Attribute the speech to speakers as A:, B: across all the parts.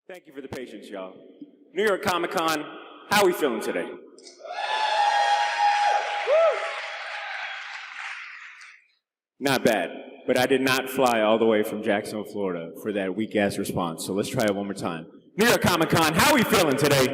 A: Thank you for the patience, y'all. New York Comic Con, how are we feeling today? Not bad, but I did not fly all the way from Jacksonville, Florida for that weak-ass response, so let's try it one more time. New York Comic Con, how are we feeling today?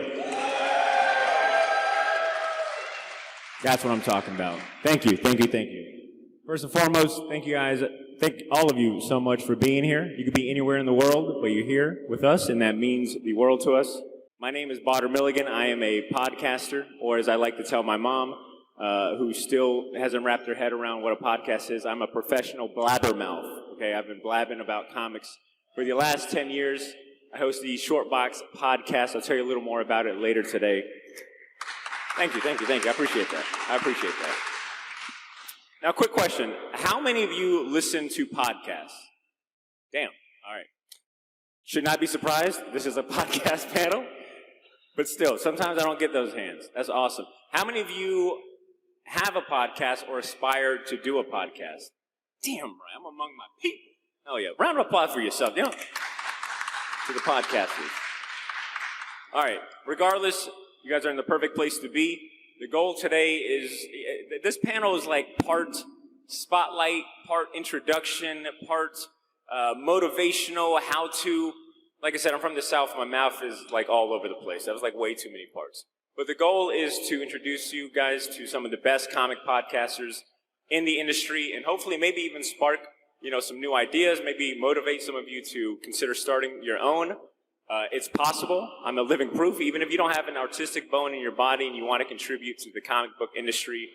A: That's what I'm talking about. Thank you, thank you, thank you. First and foremost, thank you guys. Thank all of you so much for being here. You could be anywhere in the world, but you're here with us, and that means the world to us. My name is Bader Milligan. I am a podcaster, or as I like to tell my mom, who still hasn't wrapped her head around what a podcast is, I'm a professional blabbermouth. Okay, I've been blabbing about comics for the last 10 years. I host the Shortbox podcast. I'll tell you a little more about it later today. Thank you, thank you, thank you. I appreciate that. I appreciate that. Now, quick question. How many of you listen to podcasts? Damn, all right. Should not be surprised. This is a podcast panel. But still, sometimes I don't get those hands. That's awesome. How many of you have a podcast or aspire to do a podcast? Damn, right. I'm among my people. Oh, yeah. Round of applause for yourself. You know, to the podcasters. All right. Regardless, you guys are in the perfect place to be. The goal today is, this panel is like part spotlight, part introduction, part motivational, how-to. Like I said, I'm from the South. My mouth is like all over the place. That was like way too many parts. But the goal is to introduce you guys to some of the best comic podcasters in the industry, and hopefully maybe even spark, some new ideas, maybe motivate some of you to consider starting your own. It's possible. I'm a living proof. Even if you don't have an artistic bone in your body and you want to contribute to the comic book industry,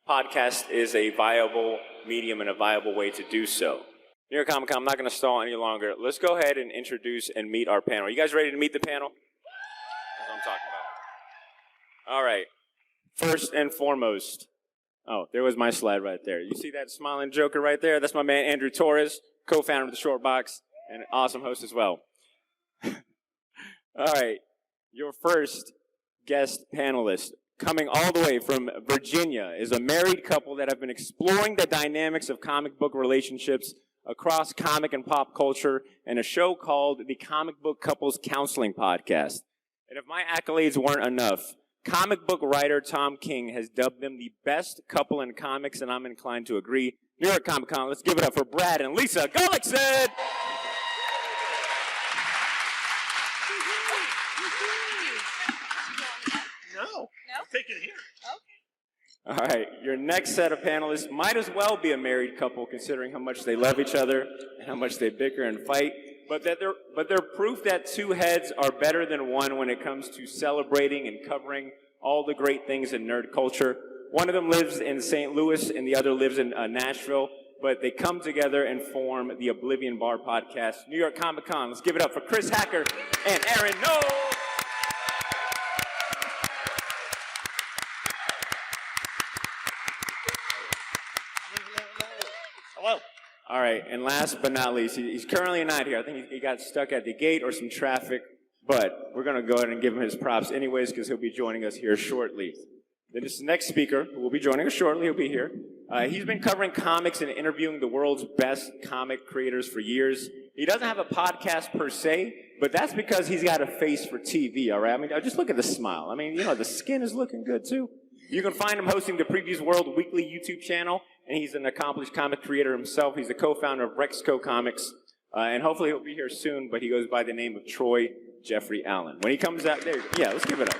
A: podcast is a viable medium and a viable way to do so. New York Comic Con, I'm not going to stall any longer. Let's go ahead and introduce and meet our panel. Are you guys ready to meet the panel? That's what I'm talking about. All right. First and foremost. Oh, there was my slide right there. You see that smiling joker right there? That's my man Andrew Torres, co-founder of the Shortbox, and an awesome host as well. All right. Your first guest panelist, coming all the way from Virginia, is a married couple that have been exploring the dynamics of comic book relationships across comic and pop culture, and a show called the Comic Book Couples Counseling Podcast. And if my accolades weren't enough, comic book writer Tom King has dubbed them the best couple in comics, and I'm inclined to agree. New York Comic Con, let's give it up for Brad and Lisa Gullickson!
B: No, I'll take it here.
C: Okay.
A: All right, your next set of panelists might as well be a married couple, considering how much they love each other and how much they bicker and fight. But they're proof that two heads are better than one when it comes to celebrating and covering all the great things in nerd culture. One of them lives in St. Louis and the other lives in Nashville, but they come together and form the Oblivion Bar podcast. New York Comic Con, let's give it up for Chris Hacker and Aaron Noel.
B: Hello.
A: All right, and last but not least, he's currently not here. I think he got stuck at the gate or some traffic, but we're going to go ahead and give him his props anyways because he'll be joining us here shortly. Then this next speaker, who will be joining us shortly, he'll be here. He's been covering comics and interviewing the world's best comic creators for years. He doesn't have a podcast per se, but that's because he's got a face for TV, all right? I mean, just look at the smile. I mean, the skin is looking good, too. You can find him hosting the Previews World weekly YouTube channel, and he's an accomplished comic creator himself. He's the co-founder of Rexco Comics, and hopefully he'll be here soon, but he goes by the name of Troy Jeffrey Allen. When he comes out there, yeah, let's give it up.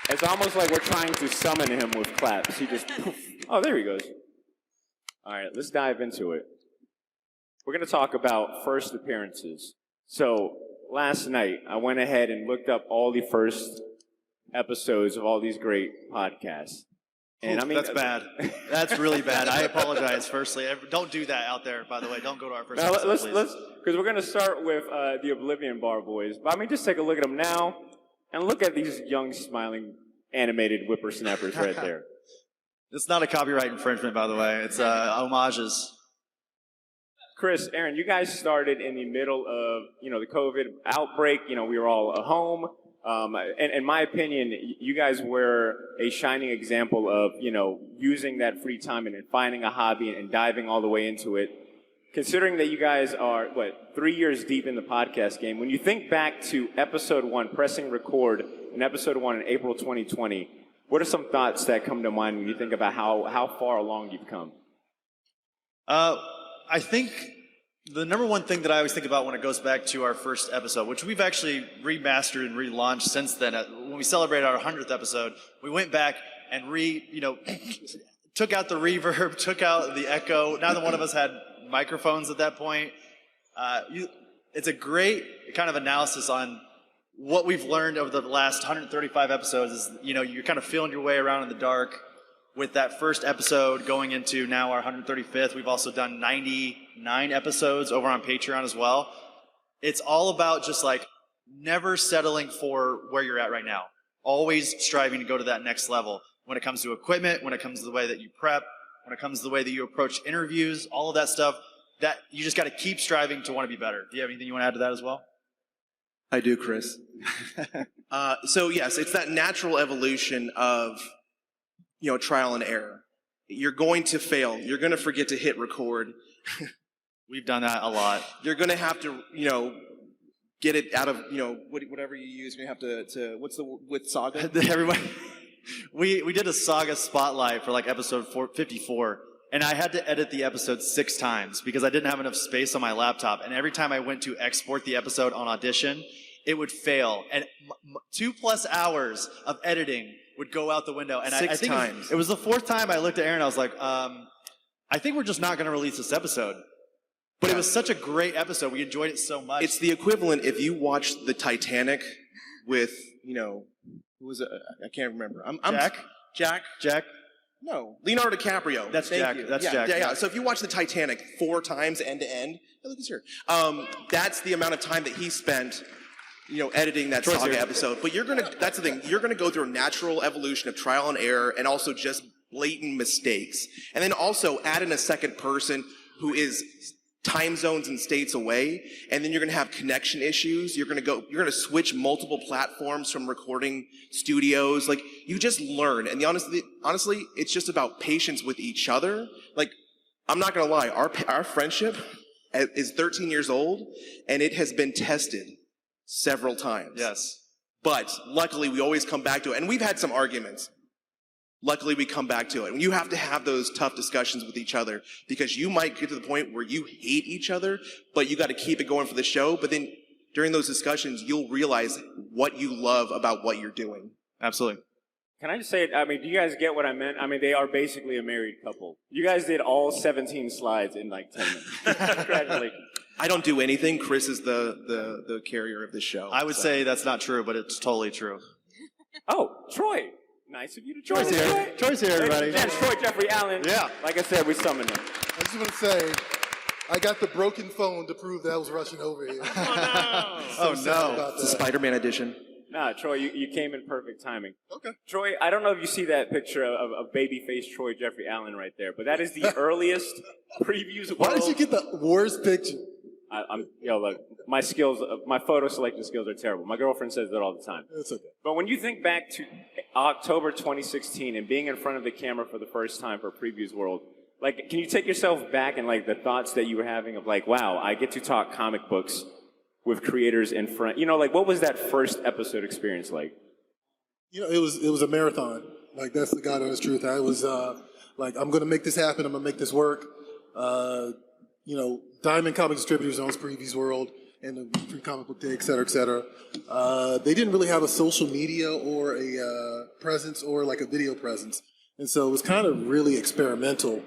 A: It's almost like we're trying to summon him with claps. He just, poof. Oh, there he goes. All right, let's dive into it. We're going to talk about first appearances. So last night, I went ahead and looked up all the first episodes of all theyese great podcasts. And I mean,
B: that's bad. That's really bad. I apologize. Firstly, don't do that out there. By the way, don't go to our first episode,
A: let's
B: please.
A: because we're going to start with the Oblivion Bar boys. But I mean, just take a look at them now, and look at these young, smiling, animated whippersnappers right there.
B: It's not a copyright infringement, by the way. It's homages.
A: Chris, Aaron, you guys started in the middle of the COVID outbreak. We were all at home. And in my opinion, you guys were a shining example of, using that free time and finding a hobby and diving all the way into it. considering that you guys are, 3 years deep in the podcast game, when you think back to episode 1, pressing record in episode 1 in April 2020, what are some thoughts that come to mind when you think about how far along you've come?
B: I think the number one thing that I always think about when it goes back to our first episode, which we've actually remastered and relaunched since then. When we celebrated our 100th episode, we went back and took out the reverb, took out the echo. Neither one of us had microphones at that point. It's a great kind of analysis on what we've learned over the last 135 episodes. Is you're kind of feeling your way around in the dark with that first episode going into now our 135th. We've also done 99 episodes over on Patreon as well. It's all about just like never settling for where you're at right now. Always striving to go to that next level when it comes to equipment, when it comes to the way that you prep, when it comes to the way that you approach interviews, all of that stuff, that you just got to keep striving to want to be better. Do you have anything you want to add to that as well?
C: I do, Chris. So yes, it's that natural evolution of trial and error. You're going to fail. You're going to forget to hit record.
B: We've done that a lot.
C: You're going to have to, get it out of, whatever you use. You're going to have to what's the, with Saga?
B: Everybody, we did a Saga spotlight for like episode 54, and I had to edit the episode 6 times because I didn't have enough space on my laptop. And every time I went to export the episode on Audition, it would fail. And 2+ hours of editing would go out the window. And I think it was the 4th time I looked at Aaron. I was like, I think we're just not going to release this episode. But it was such a great episode. We enjoyed it so much.
C: It's the equivalent if you watched the Titanic with, who was it? I can't remember. Jack? No. Leonardo DiCaprio.
B: That's Jack. That's Jack.
C: Yeah. So if you watch the Titanic 4 times end to end, look at here. That's the amount of time that he spent editing that Saga episode. But that's the thing, you're gonna go through a natural evolution of trial and error and also just blatant mistakes. And then also add in a second person who is time zones and states away, and then you're gonna have connection issues. You're gonna switch multiple platforms from recording studios. Like, you just learn. And honestly, it's just about patience with each other. Like, I'm not gonna lie, our friendship is 13 years old, and it has been tested several times.
B: Yes.
C: But luckily, we always come back to it. And we've had some arguments. Luckily, we come back to it. And you have to have those tough discussions with each other because you might get to the point where you hate each other, but you got to keep it going for the show. But then during those discussions, you'll realize what you love about what you're doing.
B: Absolutely.
A: Can I just say, do you guys get what I meant? They are basically a married couple. You guys did all 17 slides in like 10 minutes. Congratulations.
C: I don't do anything. Chris is the carrier of the show.
B: I would say that's not true, but it's totally true.
A: Oh, Troy. Nice of you to join us.
B: Troy's here, everybody.
A: That's Troy Jeffrey Allen.
B: Yeah.
A: Like I said, we summoned him.
D: I just want to say, I got the broken phone to prove that I was rushing over here.
B: Oh, no.
C: It's a Spider-Man edition.
A: Nah, Troy, you came in perfect timing.
D: Okay.
A: Troy, I don't know if you see that picture of baby-faced Troy Jeffrey Allen right there, but that is the earliest previews world.
D: Why did you get the worst picture?
A: Look, my photo selection skills are terrible. My girlfriend says that all the time.
D: It's okay.
A: But when you think back to October 2016 and being in front of the camera for the first time for Previews World, like, can you take yourself back and like the thoughts that you were having of like, wow, I get to talk comic books with creators in front. What was that first episode experience like?
D: It was a marathon. Like, that's the God honest truth. I was like, I'm going to make this happen. I'm going to make this work. Diamond Comic Distributors owns Previews World and the Free Comic Book Day, et cetera, et cetera. They didn't really have a social media or a presence or like a video presence. And so it was kind of really experimental.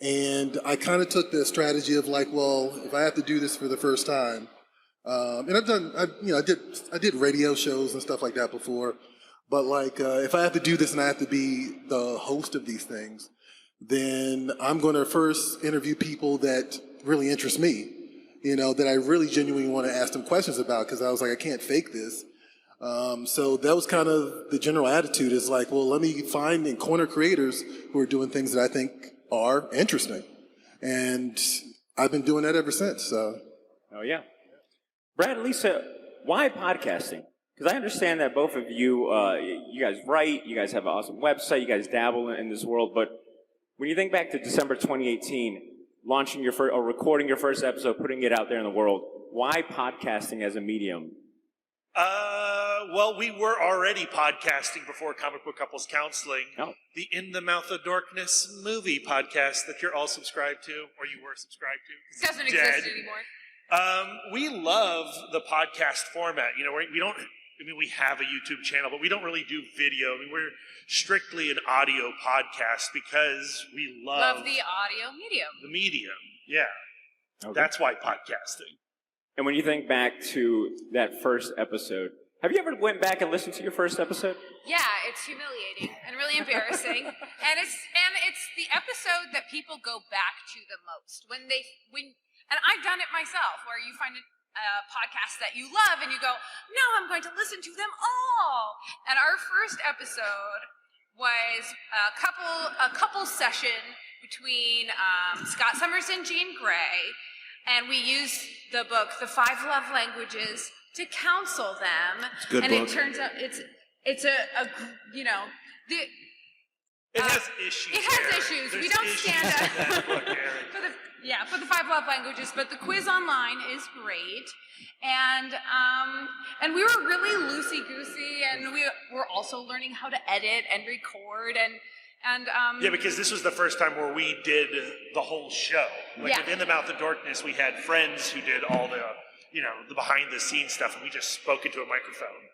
D: And I kind of took the strategy of like, well, if I have to do this for the first time, and I did radio shows and stuff like that before, but like, if I have to do this and I have to be the host of these things, then I'm going to first interview people that really interest me, that I really genuinely want to ask them questions about, because I was like, I can't fake this. So that was kind of the general attitude, is like, well, let me find and corner creators who are doing things that I think are interesting. And I've been doing that ever since. So.
A: Oh, yeah. Brad, Lisa, why podcasting? Because I understand that both of you, you guys write, you guys have an awesome website, you guys dabble in this world, but when you think back to December 2018, launching your first or recording your first episode, putting it out there in the world. Why podcasting as a medium?
E: Well, we were already podcasting before Comic Book Couples Counseling.
A: Oh.
E: The In the Mouth of Darkness movie podcast that you're all subscribed to, or you were subscribed to. 'Cause it's
F: Doesn't
E: dead.
F: exist anymore.
E: We love the podcast format. You know, we don't. I mean, we have a YouTube channel, but we don't really do video. I mean, we're strictly an audio podcast because we
F: Love the audio medium.
E: the medium. Yeah,
A: Okay.
E: that's why podcasting.
A: And when you think back to that first episode, have you ever went back and listened to your first episode?
F: Yeah, it's humiliating and really embarrassing, and it's the episode that people go back to the most when and I've done it myself, where you find a podcast that you love and you go, no, I'm going to listen to them all. And our first episode was a couple session between Scott Summers and Jean Grey, and we used the book, The 5 Love Languages, to counsel them.
C: It's a good
F: and
C: book.
F: it turns out it's a you know, the
E: It has issues.
F: it has
E: Aaron.
F: issues.
E: There's
F: We don't
E: issues
F: stand
E: with
F: up
E: that book, Aaron.
F: for the 5 love languages, but the quiz online is great. And we were really loosey-goosey, and we were also learning how to edit and record and
E: Yeah, because this was the first time where we did the whole show. Like
F: Yeah.
E: with In the Mouth of Darkness, we had friends who did all the, the behind-the-scenes stuff, and we just spoke into a microphone.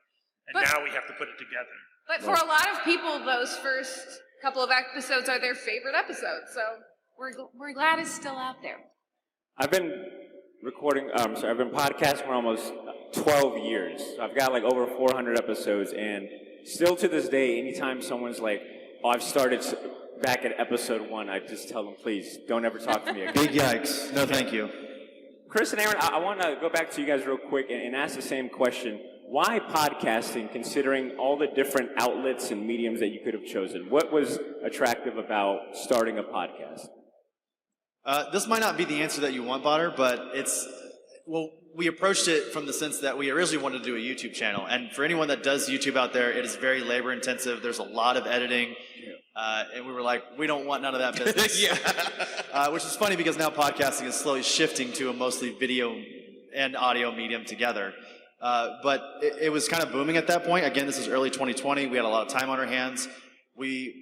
E: And
F: But-
E: now we have to put it together.
F: But for a lot of people, those first couple of episodes are their favorite episodes. So we're glad it's still out there.
A: I've been I've been podcasting for almost 12 years. So I've got like over 400 episodes, and still to this day, anytime someone's like, oh, I've started back at episode 1, I just tell them, please, don't ever talk to me again.
B: Big yikes. No, thank you.
A: Chris and Aaron, I want to go back to you guys real quick and ask the same question. Why podcasting, considering all the different outlets and mediums that you could have chosen? What was attractive about starting a podcast?
B: This might not be the answer that you want, Botter, but we approached it from the sense that we originally wanted to do a YouTube channel. And for anyone that does YouTube out there, it is very labor intensive. There's a lot of editing. And we were like, we don't want none of that business. Which is funny because now podcasting is slowly shifting to a mostly video and audio medium together. But it was kind of booming at that point. Again, this is early 2020. We had a lot of time on our hands. We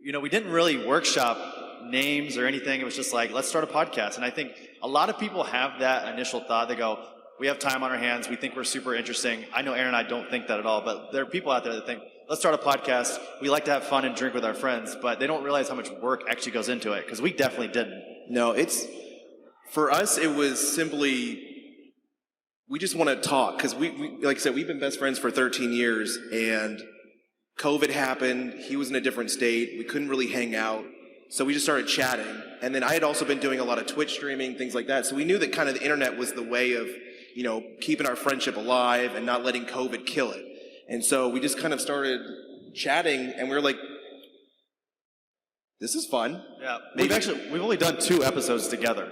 B: didn't really workshop names or anything. It was just like, let's start a podcast. And I think a lot of people have that initial thought. They go, we have time on our hands. We think we're super interesting. I know Aaron and I don't think that at all, but there are people out there that think, let's start a podcast. We like to have fun and drink with our friends, but they don't realize how much work actually goes into it, because we definitely didn't.
C: No, for us, it was simply, we just want to talk, because we, like I said, we've been best friends for 13 years, and COVID happened. He was in a different state. We couldn't really hang out. So we just started chatting. And then I had also been doing a lot of Twitch streaming, things like that. So we knew that kind of the internet was the way of, keeping our friendship alive and not letting COVID kill it. And so we just kind of started chatting, and we were like, this is fun.
B: Yeah. We've only done 2 episodes together.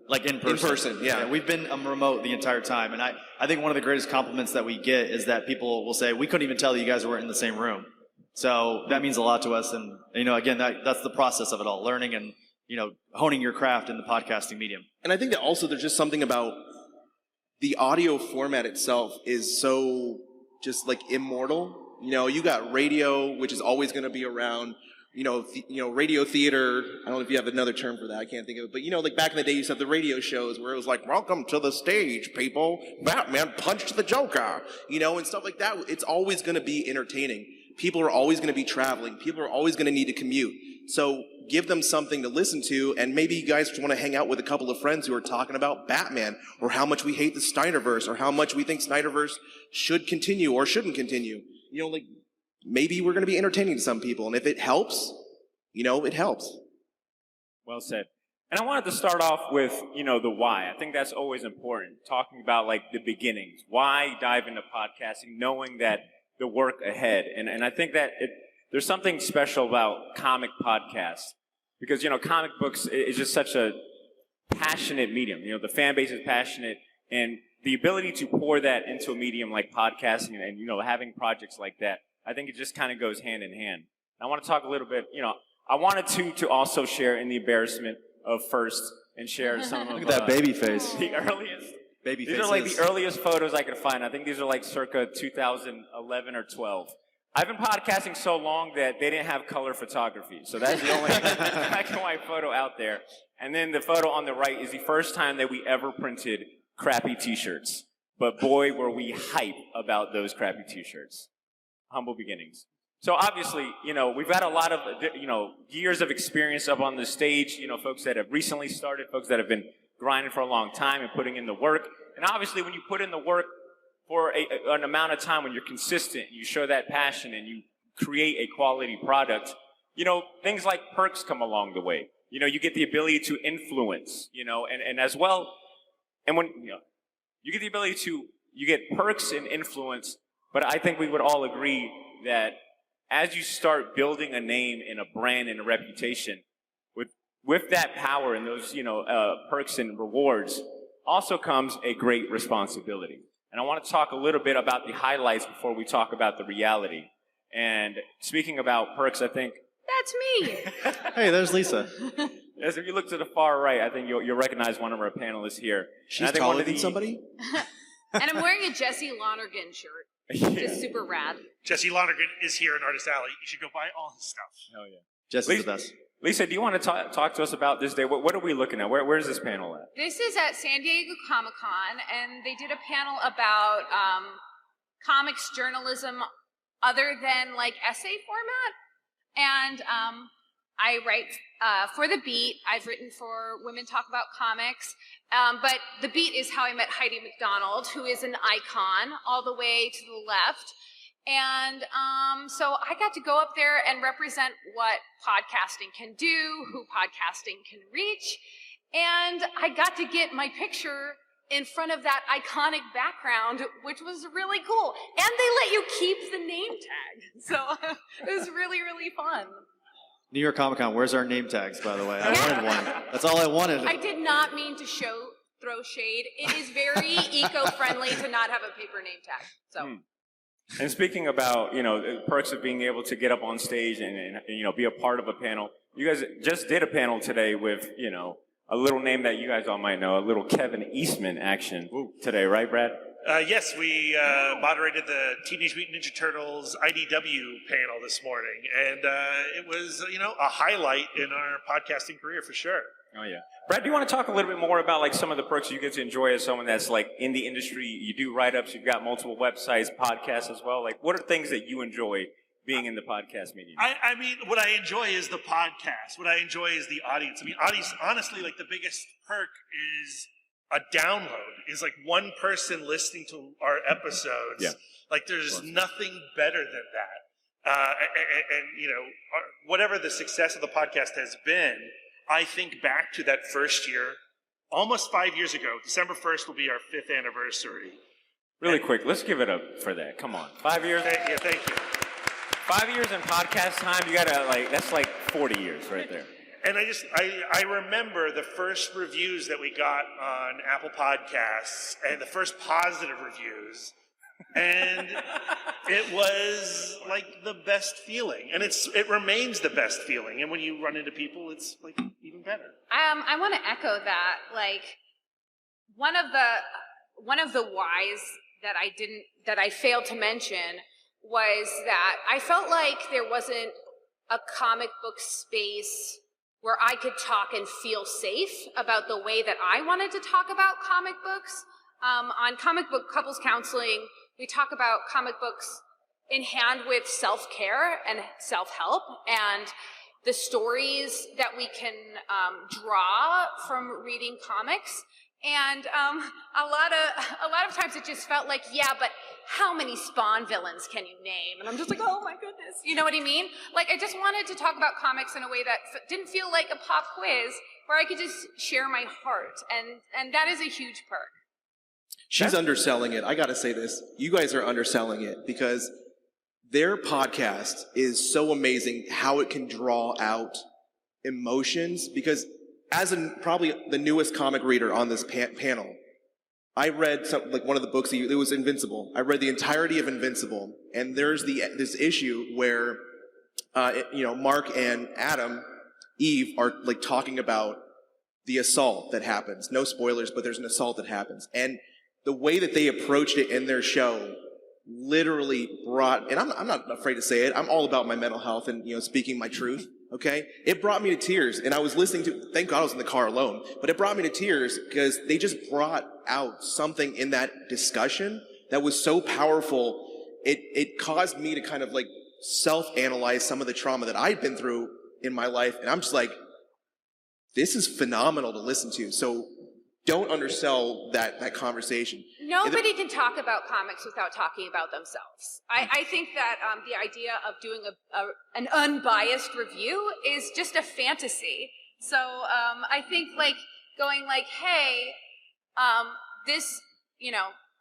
B: Like in person.
C: In person, yeah.
B: We've been remote the entire time. And I think one of the greatest compliments that we get is that people will say, we couldn't even tell that you guys weren't in the same room. So that means a lot to us. And, again, that's the process of it all, learning and, honing your craft in the podcasting medium.
C: And I think that also there's just something about the audio format itself is so just like immortal. You got radio, which is always going to be around. Radio theater. I don't know if you have another term for that. I can't think of it. But, like back in the day, you used to have the radio shows where it was like, welcome to the stage, people. Batman punched the Joker. And stuff like that. It's always going to be entertaining. People are always going to be traveling. People are always going to need to commute. So give them something to listen to, and maybe you guys want to hang out with a couple of friends who are talking about Batman, or how much we hate the Snyderverse, or how much we think Snyderverse should continue or shouldn't continue. Maybe we're going to be entertaining to some people, and if it helps, it helps.
A: Well said. And I wanted to start off with, the why. I think that's always important, talking about like the beginnings. Why dive into podcasting, knowing that the work ahead. And I think that there's something special about comic podcasts, because, comic books is just such a passionate medium. The fan base is passionate, and the ability to pour that into a medium like podcasting and having projects like that, I think it just kind of goes hand in hand. I want to talk a little bit, I wanted to also share in the embarrassment of first and share some of
B: Look at that baby face.
A: the earliest.
B: Baby
A: These
B: faces.
A: are like the earliest photos I could find. I think these are like circa 2011 or 12. I've been podcasting so long that they didn't have color photography, so that's the only black and white photo out there. And then the photo on the right is the first time that we ever printed crappy T-shirts. But boy, were we hype about those crappy T-shirts. Humble beginnings. So obviously, we've got a lot of, years of experience up on the stage, folks that have recently started, folks that have been grinding for a long time and putting in the work. And obviously, when you put in the work for an amount of time, when you're consistent, you show that passion and you create a quality product, things like perks come along the way. You get the ability to influence, and as well, and when, you get the ability to, you get perks and influence, but I think we would all agree that as you start building a name and a brand and a reputation, with that power and those, perks and rewards, also comes a great responsibility. And I want to talk a little bit about the highlights before we talk about the reality. And speaking about perks, I think...
F: That's me.
B: Hey, there's Lisa.
A: As if you look to the far right, I think you'll recognize one of our panelists here.
C: She's taller than somebody?
F: And I'm wearing a Jesse Lonergan shirt. Which is super rad.
E: Jesse Lonergan is here in Artist Alley. You should go buy all his stuff.
A: Oh, yeah.
B: Jesse's the best.
A: Lisa, do you want to talk to us about this day? What are we looking at? Where's this panel at?
F: This is at San Diego Comic-Con, and they did a panel about comics journalism other than like essay format. And I write for The Beat. I've written for Women Talk About Comics. But The Beat is how I met Heidi McDonald, who is an icon all the way to the left. And so I got to go up there and represent what podcasting can do, who podcasting can reach. And I got to get my picture in front of that iconic background, which was really cool. And they let you keep the name tag. So it was really, really fun.
B: New York Comic Con, where's our name tags, by the way? I wanted one. That's all I wanted.
F: I did not mean to throw shade. It is very eco-friendly to not have a paper name tag. So.
A: And speaking about, perks of being able to get up on stage and be a part of a panel, you guys just did a panel today with, a little name that you guys all might know, a little Kevin Eastman action today, right, Brad?
E: Yes, we moderated the Teenage Mutant Ninja Turtles IDW panel this morning, and it was, a highlight in our podcasting career for sure.
A: Oh, yeah. Brad, do you want to talk a little bit more about like some of the perks you get to enjoy as someone that's like in the industry? You do write-ups, you've got multiple websites, podcasts as well. Like, what are things that you enjoy being in the podcast medium?
E: I mean, what I enjoy is the podcast. What I enjoy is the audience. I mean, honestly, like the biggest perk is a download. Is like one person listening to our episodes.
A: Yeah.
E: Like, there's nothing better than that. Whatever the success of the podcast has been, I think back to that first year, almost 5 years ago. December 1st will be our 5th anniversary.
A: Really quick, let's give it up for that. Come on. 5 years?
E: Thank you.
A: 5 years in podcast time, you gotta that's like 40 years right there.
E: And I remember the first reviews that we got on Apple Podcasts and the first positive reviews. And it was like the best feeling. And it remains the best feeling. And when you run into people, it's like even better.
F: I want to echo that. Like one of the whys that I failed to mention was that I felt like there wasn't a comic book space where I could talk and feel safe about the way that I wanted to talk about comic books. On Comic Book Couples Counseling, we talk about comic books in hand with self-care and self-help and the stories that we can draw from reading comics. And a lot of times it just felt like, yeah, but how many Spawn villains can you name? And I'm just like, oh my goodness. You know what I mean? Like, I just wanted to talk about comics in a way that didn't feel like a pop quiz, where I could just share my heart. And that is a huge perk.
C: She's underselling it. I got to say this. You guys are underselling it because their podcast is so amazing how it can draw out emotions. Because as probably the newest comic reader on this panel, I read one of the books. It was Invincible. I read the entirety of Invincible, and there's this issue where Mark and Eve are like talking about the assault that happens. No spoilers, but there's an assault that happens. And the way that they approached it in their show literally brought, and I'm not afraid to say it, I'm all about my mental health and, speaking my truth, okay? It brought me to tears, and I was listening to, thank God I was in the car alone, but it brought me to tears because they just brought out something in that discussion that was so powerful. It caused me to kind of like self-analyze some of the trauma that I'd been through in my life, and I'm just like, this is phenomenal to listen to. So don't undersell that conversation.
F: Nobody can talk about comics without talking about themselves. I think that the idea of doing an unbiased review is just a fantasy. So I think going hey, this,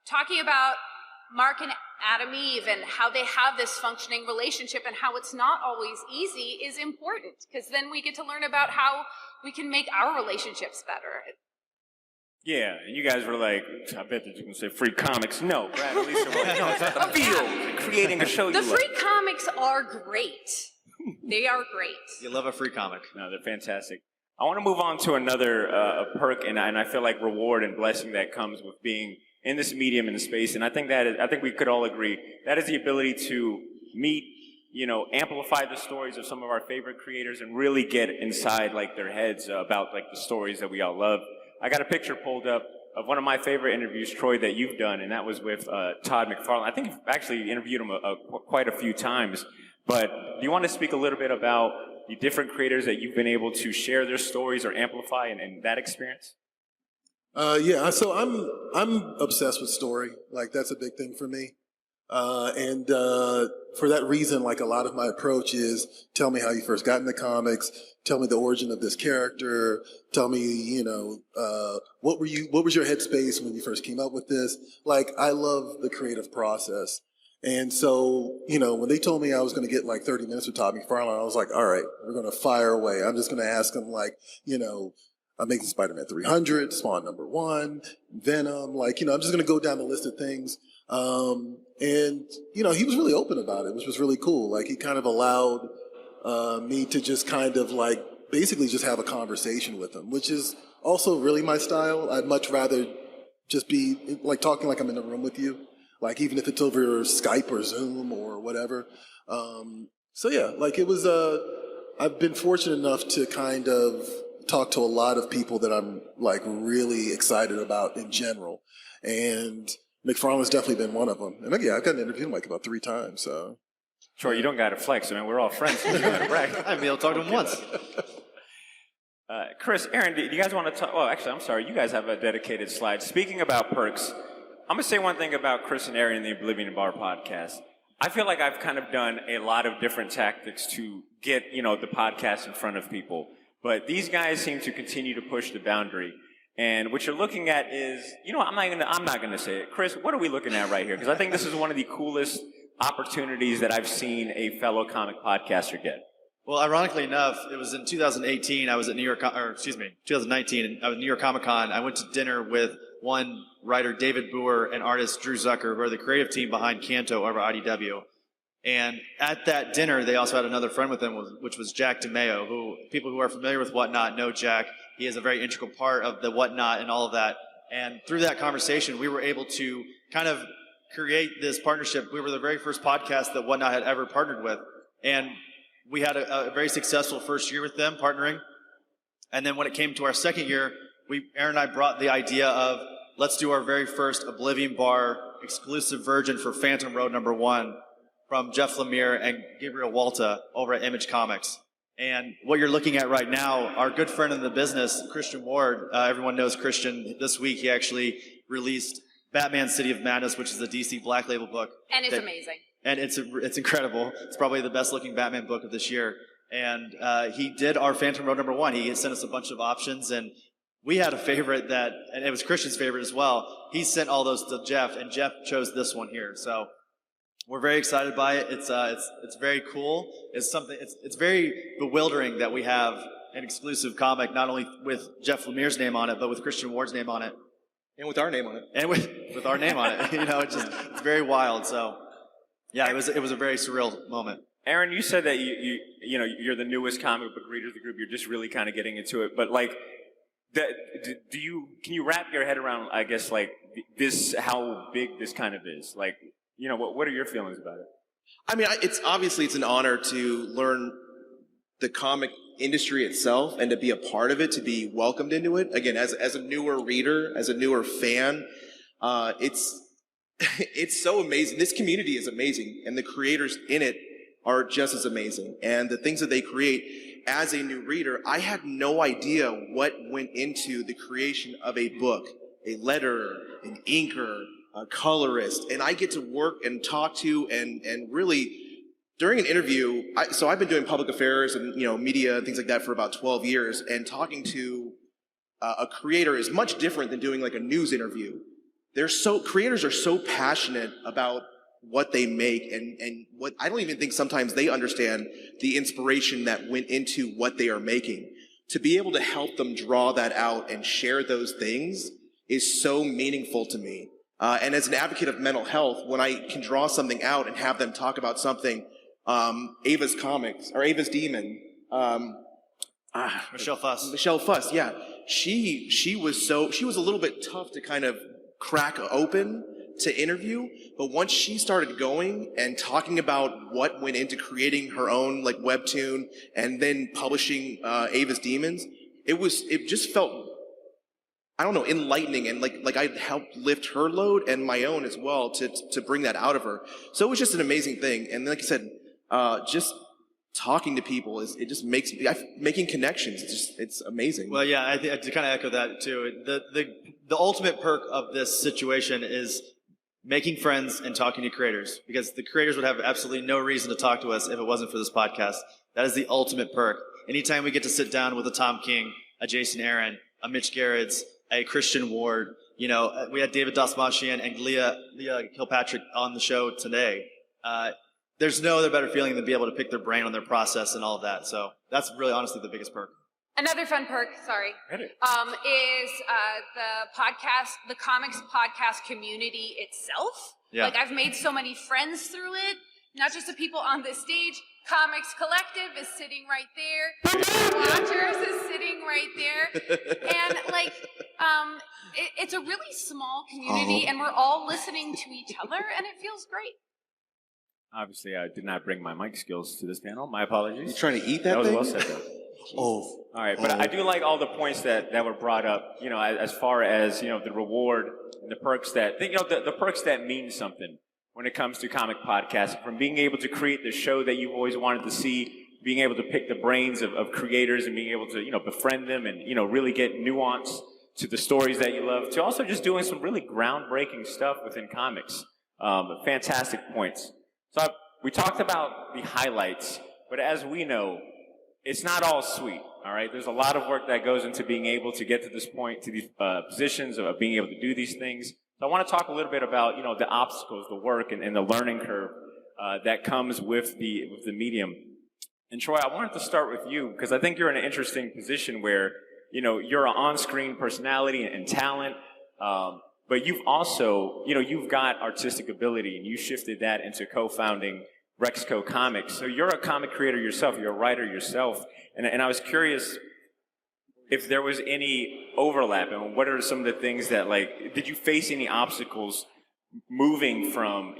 F: talking about Mark and Adam Eve and how they have this functioning relationship and how it's not always easy is important, because then we get to learn about how we can make our relationships better.
A: Yeah, and you guys were like, I bet that you can say free comics. No, Brad and Lisa were like, no, it's not the field. Creating a show you
F: The
A: love.
F: free comics are great. They are great.
B: You love a free comic.
A: No, they're fantastic. I want to move on to another perk, and I feel like reward and blessing that comes with being in this medium, in the space. And I think we could all agree that is the ability to meet, amplify the stories of some of our favorite creators and really get inside their heads about the stories that we all love. I got a picture pulled up of one of my favorite interviews, Troy, that you've done, and that was with Todd McFarlane. I think you've actually interviewed him quite a few times. But do you want to speak a little bit about the different creators that you've been able to share their stories or amplify and that experience?
D: Yeah, so I'm obsessed with story. That's a big thing for me. And for that reason, a lot of my approach is tell me how you first got into comics, tell me the origin of this character, tell me, what was your headspace when you first came up with this? I love the creative process. And so, when they told me I was going to get 30 minutes with Todd McFarlane, I was like, all right, we're going to fire away. I'm just going to ask him I'm making Spider-Man 300, Spawn #1, Venom, I'm just going to go down the list of things. And he was really open about it, which was really cool. He kind of allowed me to just kind of basically just have a conversation with him, which is also really my style. I'd much rather just be talking like I'm in the room with you, even if it's over Skype or Zoom or whatever. So yeah, it was, I've been fortunate enough to kind of talk to a lot of people that I'm really excited about in general. And McFarlane's definitely been one of them. And yeah, I've gotten interviewed him about 3 times, so.
A: Troy, you don't got to flex. I mean, we're all friends. So you got to brag.
B: I haven't been able to talk to him once.
A: Chris, Aaron, do you guys want to talk? Oh, actually, I'm sorry. You guys have a dedicated slide. Speaking about perks, I'm going to say one thing about Chris and Aaron in the Oblivion Bar podcast. I feel like I've kind of done a lot of different tactics to get, the podcast in front of people. But these guys seem to continue to push the boundary. And what you're looking at is, I'm not gonna say it. Chris, what are we looking at right here? Because I think this is one of the coolest opportunities that I've seen a fellow comic podcaster get.
B: Well, ironically enough, it was in 2018. I was at 2019. I was at New York Comic Con. I went to dinner with one writer, David Boer, and artist Drew Zucker, who are the creative team behind Kanto over IDW. And at that dinner, they also had another friend with them, which was Jack DeMeo, who people who are familiar with Whatnot know Jack. He is a very integral part of the Whatnot and all of that. And through that conversation, we were able to kind of create this partnership. We were the very first podcast that Whatnot had ever partnered with. And we had a very successful first year with them partnering. And then when it came to our second year, Aaron and I brought the idea of let's do our very first Oblivion Bar exclusive version for Phantom Road #1 from Jeff Lemire and Gabriel Walta over at Image Comics. And what you're looking at right now, our good friend in the business, Christian Ward, everyone knows Christian. This week he actually released Batman City of Madness, which is a DC Black Label book.
F: And it's amazing.
B: And it's incredible. It's probably the best looking Batman book of this year. And he did our Phantom Road #1. He sent us a bunch of options, and we had a favorite and it was Christian's favorite as well. He sent all those to Jeff, and Jeff chose this one here. So we're very excited by it. It's very cool. It's very bewildering that we have an exclusive comic, not only with Jeff Lemire's name on it, but with Christian Ward's name on it.
C: And with our name on it.
B: And with our name on it. It's very wild. So yeah, it was a very surreal moment.
A: Aaron, you said that you're the newest comic book reader of the group. You're just really kind of getting into it. But Can you wrap your head around, I guess, like this, how big this kind of is? Like, what are your feelings about it?
C: I mean, it's an honor to learn the comic industry itself and to be a part of it, to be welcomed into it. Again, as a newer reader, as a newer fan, it's so amazing. This community is amazing, and the creators in it are just as amazing. And the things that they create, as a new reader, I had no idea what went into the creation of a book, a letterer, an inker, a colorist, and I get to work and talk to and really during an interview. So I've been doing public affairs and media and things like that for about 12 years, and talking to a creator is much different than doing like a news interview. Creators are so passionate about what they make, and what I don't even think sometimes they understand the inspiration that went into what they are making. To be able to help them draw that out and share those things is so meaningful to me. And as an advocate of mental health, when I can draw something out and have them talk about something, Ava's Comics, or Ava's Demon,
B: Michelle Fuss.
C: Michelle Fuss, yeah. She was a little bit tough to kind of crack open to interview, but once she started going and talking about what went into creating her own like webtoon and then publishing Ava's Demons, it just felt, I don't know, enlightening, and like I helped lift her load and my own as well to bring that out of her. So it was just an amazing thing. And like I said, just talking to people it just makes making connections. It's amazing.
B: Well, yeah, I to kind of echo that too. The ultimate perk of this situation is making friends and talking to creators, because the creators would have absolutely no reason to talk to us if it wasn't for this podcast. That is the ultimate perk. Anytime we get to sit down with a Tom King, a Jason Aaron, a Mitch Gerrits, a Christian Ward, we had David Dasmashian and Leah Kilpatrick on the show today. There's no other better feeling than be able to pick their brain on their process and all of that. So that's really honestly the biggest perk.
F: Another fun perk, is the comics podcast community itself.
B: Yeah.
F: Like, I've made so many friends through it, not just the people on this stage. Comics Collective is sitting right there. Watchers is sitting right there. And it's a really small community, and we're all listening to each other, and it feels great.
A: Obviously, I did not bring my mic skills to this panel. My apologies.
C: You trying to eat that
A: was
C: thing?
A: well said, though.
C: Oh.
A: All right, but I do like all the points that were brought up, as far as, the reward and the perks the perks that mean something when it comes to comic podcasting, from being able to create the show that you've always wanted to see, being able to pick the brains of creators and being able to, befriend them and, really get nuance to the stories that you love, to also just doing some really groundbreaking stuff within comics. Fantastic points. So we talked about the highlights, but as we know, it's not all sweet, all right? There's a lot of work that goes into being able to get to this point, to these positions of being able to do these things. So I want to talk a little bit about, the obstacles, the work, and the learning curve that comes with the medium. And Troy, I wanted to start with you, because I think you're in an interesting position where, you're an on-screen personality and talent, but you've also, you've got artistic ability, and you shifted that into co-founding Rexco Comics. So you're a comic creator yourself, you're a writer yourself, and I was curious if there was any overlap, and what are some of the things that, did you face any obstacles moving from,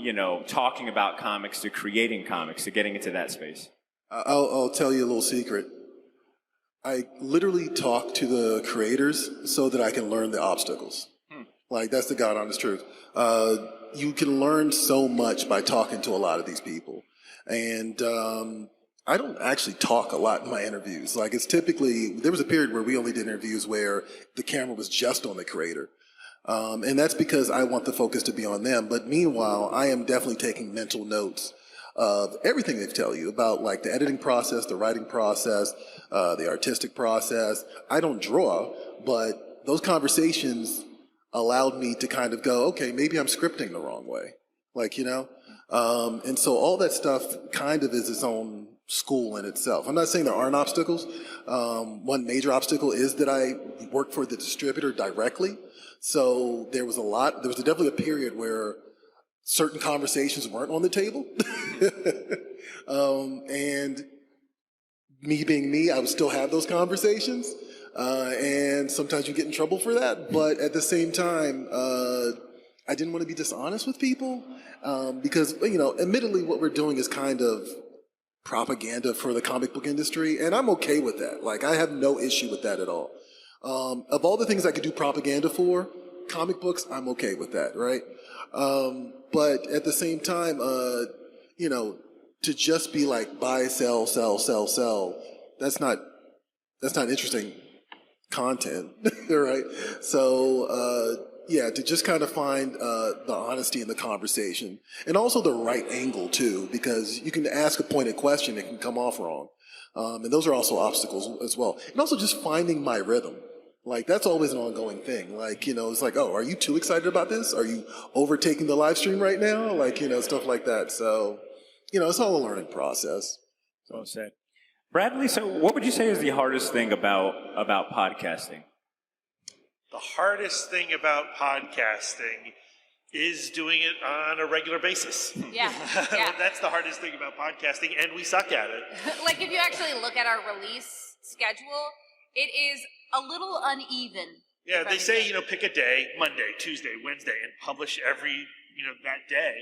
A: talking about comics to creating comics, to getting into that space?
D: I'll tell you a little secret. I literally talk to the creators so that I can learn the obstacles. That's the God honest truth. You can learn so much by talking to a lot of these people. And I don't actually talk a lot in my interviews. It's typically, there was a period where we only did interviews where the camera was just on the creator. And that's because I want the focus to be on them. But meanwhile, I am definitely taking mental notes of everything they tell you about, the editing process, the writing process, the artistic process. I don't draw, but those conversations allowed me to kind of go, okay, maybe I'm scripting the wrong way. And so all that stuff kind of is its own school in itself. I'm not saying there aren't obstacles. One major obstacle is that I work for the distributor directly. So there was definitely a period where certain conversations weren't on the table. And me being me, I would still have those conversations. And sometimes you get in trouble for that. But at the same time, I didn't want to be dishonest with people because, admittedly, what we're doing is kind of propaganda for the comic book industry, and I'm okay with that. Like, I have no issue with that at all. Of all the things I could do propaganda for, comic books, I'm okay with that, right? But at the same time, to just be like buy, sell, that's not interesting content, right? So, to just kind of find the honesty in the conversation and also the right angle too, because you can ask a pointed question, it can come off wrong. And those are also obstacles as well. And also just finding my rhythm. Like, that's always an ongoing thing. Like, it's like, oh, are you too excited about this? Are you overtaking the live stream right now? Like, stuff like that. So, it's all a learning process.
A: Well said. Bradley, so what would you say is the hardest thing about podcasting?
E: The hardest thing about podcasting is doing it on a regular basis.
F: Yeah.
E: That's the hardest thing about podcasting, and we suck at it.
F: Like, if you actually look at our release schedule, it is a little uneven.
E: Yeah, they say, pick a day, Monday, Tuesday, Wednesday, and publish every, that day.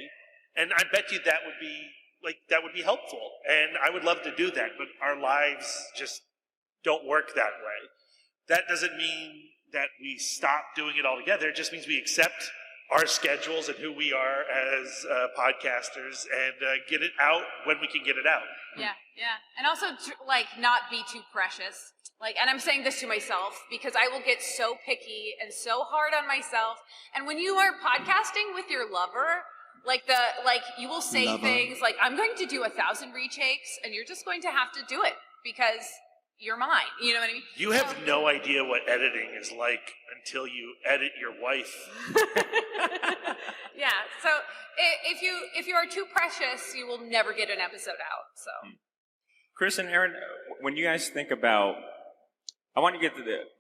E: And I bet you that would be helpful. And I would love to do that, but our lives just don't work that way. That doesn't mean that we stop doing it altogether. It just means we accept our schedules and who we are as podcasters and get it out when we can get it out.
F: Yeah. And also, not be too precious. And I'm saying this to myself because I will get so picky and so hard on myself. And when you are podcasting with your lover, you will say things like, I'm going to do 1,000 retakes and you're just going to have to do it because you're mine. You know what I mean?
E: You have no idea what editing is like until you edit your wife.
F: Yeah. So if you are too precious, you will never get an episode out. So,
A: Chris and Aaron, when you guys think about, I want you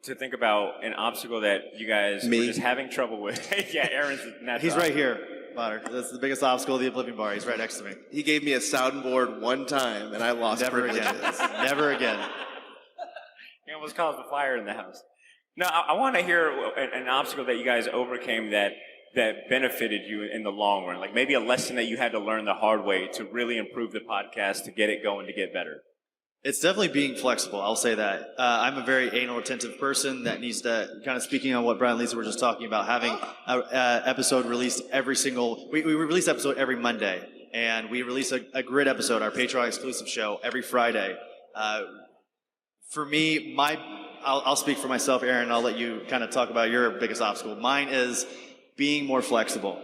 A: to think about an obstacle that you guys were just having trouble with. Yeah, Aaron's not.
B: He's right here, Potter. That's the biggest obstacle of the Oblivion Bar. He's right next to me.
C: He gave me a soundboard one time, and I lost
B: Never again. Never again.
A: He almost caused a fire in the house. No, I want to hear an obstacle that you guys overcame that benefited you in the long run. Like maybe a lesson that you had to learn the hard way to really improve the podcast, to get it going, to get better.
B: It's definitely being flexible. I'll say that. I'm a very anal retentive person that needs to, kind of speaking on what Brian and Lisa were just talking about, having an episode released we release an episode every Monday, and we release a grid episode, our Patreon exclusive show, every Friday. For me, I'll speak for myself, Aaron, I'll let you kind of talk about your biggest obstacle. Mine is being more flexible.